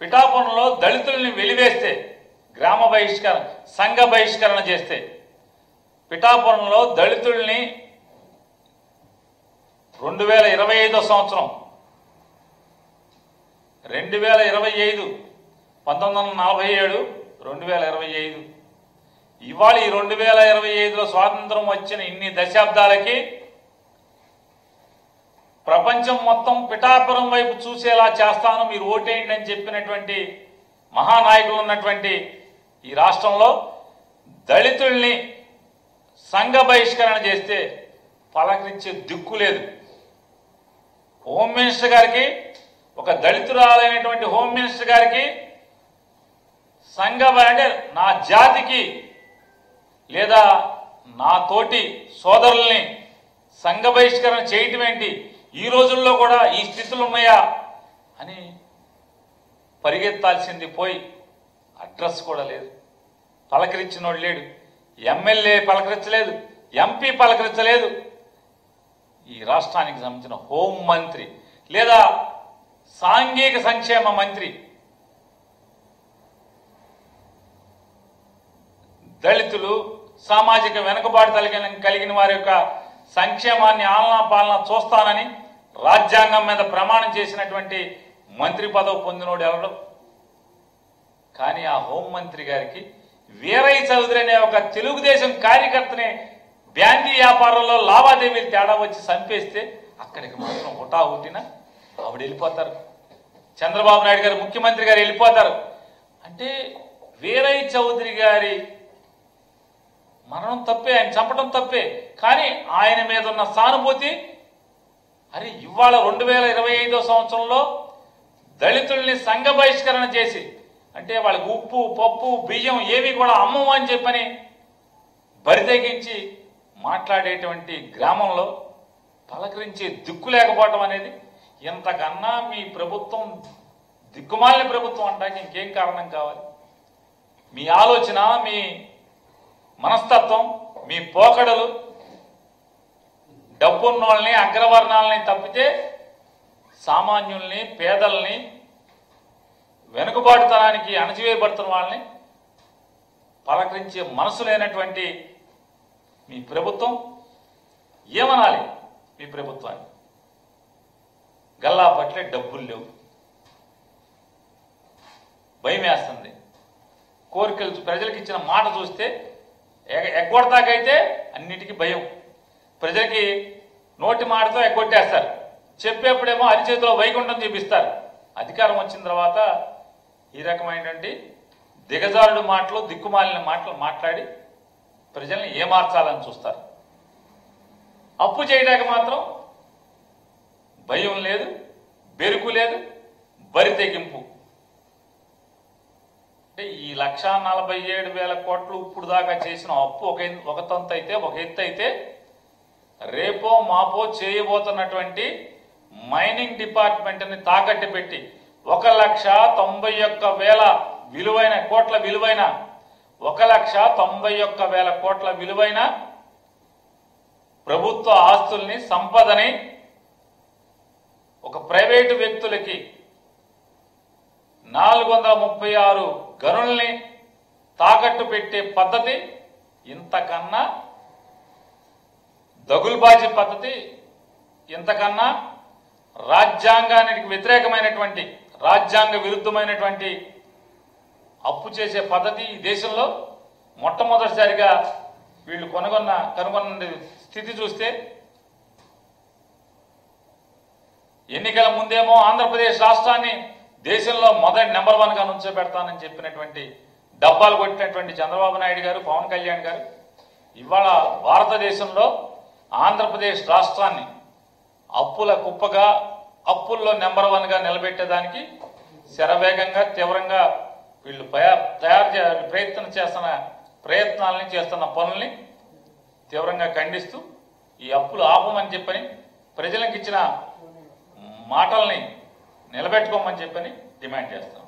పిఠాపురంలో దళితుల్ని వెలివేస్తే గ్రామ బహిష్కరణ సంఘ బహిష్కరణ చేస్తే పిఠాపురంలో దళితుల్ని 2025 సంవత్సరం 2025 1947 2025 ఇవాళ ఈ 2025లో స్వాతంత్రం వచ్చిన ఇన్ని దశాబ్దాలకి ప్రపంచం మొత్తం పిఠాపురం వైపు చూసేలా చేస్తాను మీరు ఓటేయండి అని చెప్పినటువంటి మహానాయకులు ఉన్నటువంటి ఈ రాష్ట్రంలో దళితుల్ని సంఘ బహిష్కరణ చేస్తే పలకరించే దిక్కు లేదు. హోమ్ మినిస్టర్ గారికి ఒక దళితురాలైనటువంటి హోమ్ మినిస్టర్ గారికి సంఘ అంటే నా జాతికి లేదా నా తోటి సోదరుల్ని సంఘ బహిష్కరణ చేయటం ఏంటి, ఈ రోజుల్లో కూడా ఈ స్థితులు ఉన్నాయా అని పరిగెత్తాల్సింది పోయి అడ్రస్ కూడా లేదు, పలకరించినోడు లేడు, ఎమ్మెల్యే పలకరించలేదు, ఎంపీ పలకరించలేదు. ఈ రాష్ట్రానికి సంబంధించిన హోం మంత్రి లేదా సాంఘిక సంక్షేమ మంత్రి దళితులు సామాజిక వెనుకబాటు కలిగిన వారి యొక్క సంక్షేమాన్ని ఆలనా పాలన చూస్తానని రాజ్యాంగం మీద ప్రమాణం చేసినటువంటి మంత్రి పదవి పొందినోడు ఎవరు? కానీ ఆ హోంమంత్రి గారికి వీరయ్య చౌదరి అనే ఒక తెలుగుదేశం కార్యకర్తని బ్యాంకీ వ్యాపారంలో లావాదేవీలు తేడా వచ్చి చంపేస్తే అక్కడికి మాత్రం హుటాహుటిన ఆవిడ వెళ్ళిపోతారు, చంద్రబాబు నాయుడు గారు ముఖ్యమంత్రి గారు వెళ్ళిపోతారు. అంటే వీరయ్య చౌదరి గారి మరణం తప్పే, ఆయన చంపడం తప్పే, కానీ ఆయన మీద ఉన్న సానుభూతి అరే ఇవాళ 2025 సంవత్సరంలో దళితుల్ని సంఘ బహిష్కరణ చేసి అంటే వాళ్ళకి ఉప్పు పప్పు బియ్యం ఏవి కూడా అమ్మము అని చెప్పని బరితెగించి మాట్లాడేటువంటి గ్రామంలో పలకరించే దిక్కు లేకపోవటం అనేది ఇంతకన్నా మీ ప్రభుత్వం దిక్కుమాలిన ప్రభుత్వం అంటానికి ఇంకేం కారణం కావాలి? మీ ఆలోచన, మీ మనస్తత్వం, మీ పోకడలు డబ్బున్నోళ్ళని అగ్రవర్ణాలని తప్పితే సామాన్యుల్ని పేదల్ని వెనుకబాటుతనానికి అణచివేయబడుతున్న వాళ్ళని పలకరించే మనసు లేనటువంటి మీ ప్రభుత్వం ఏమనాలి? మీ ప్రభుత్వాన్ని గల్లా పట్లే డబ్బులు లేవు, భయం వేస్తుంది. కోరికలు ప్రజలకు ఇచ్చిన మాట చూస్తే ఎగ్గొడతాకైతే అన్నిటికీ భయం. ప్రజలకి నోటి మాటతో ఎగ్గొట్టేస్తారు, చెప్పేప్పుడేమో అరిచేతిలో వైకుంఠం చూపిస్తారు. అధికారం వచ్చిన తర్వాత ఈ రకమైనటువంటి దిగజారుడు మాటలు, దిక్కుమాలిన మాటలు మాట్లాడి ప్రజల్ని ఏమార్చాలని చూస్తారు. అప్పు చేయడానికి మాత్రం భయం లేదు, బెరుకు లేదు, బరి తెగింపు. అంటే ఈ 1,47,000 కోట్లు ఇప్పుడు దాకా చేసిన అప్పు ఒక తంతు అయితే, ఒక ఎత్తు అయితే, రేపో మాపో చేయబోతున్నటువంటి మైనింగ్ డిపార్ట్మెంట్ని తాకట్టు పెట్టి 1,91,000 విలువైన కోట్ల విలువైన 1,91,000 కోట్ల విలువైన ప్రభుత్వ ఆస్తుల్ని, సంపదని ఒక ప్రైవేటు వ్యక్తులకి 436 గనుల్ని తాకట్టు పెట్టే పద్ధతి, ఇంతకన్నా దగులుబాజీ పద్ధతి, ఇంతకన్నా రాజ్యాంగానికి వ్యతిరేకమైనటువంటి, రాజ్యాంగ విరుద్ధమైనటువంటి అప్పు చేసే పద్ధతి ఈ దేశంలో మొట్టమొదటిసారిగా వీళ్ళు కనుగొన్న స్థితి చూస్తే, ఎన్నికల ముందేమో ఆంధ్రప్రదేశ్ రాష్ట్రాన్ని దేశంలో మొదటి నెంబర్ 1గా నుంచోబెడతానని చెప్పినటువంటి డబ్బాలు కొట్టినటువంటి చంద్రబాబు నాయుడు గారు, పవన్ కళ్యాణ్ గారు ఇవాళ భారతదేశంలో ఆంధ్రప్రదేశ్ రాష్ట్రాన్ని అప్పుల కుప్పగా, అప్పుల్లో నెంబర్ 1గా నిలబెట్టేదానికి శరవేగంగా తీవ్రంగా వీళ్ళు ప్రయత్నాలని చేస్తున్న పనుల్ని తీవ్రంగా ఖండిస్తూ ఈ అప్పులు ఆపమని చెప్పని, ప్రజలకు ఇచ్చిన మాటల్ని నిలబెట్టుకోమని చెప్పని డిమాండ్ చేస్తున్నారు.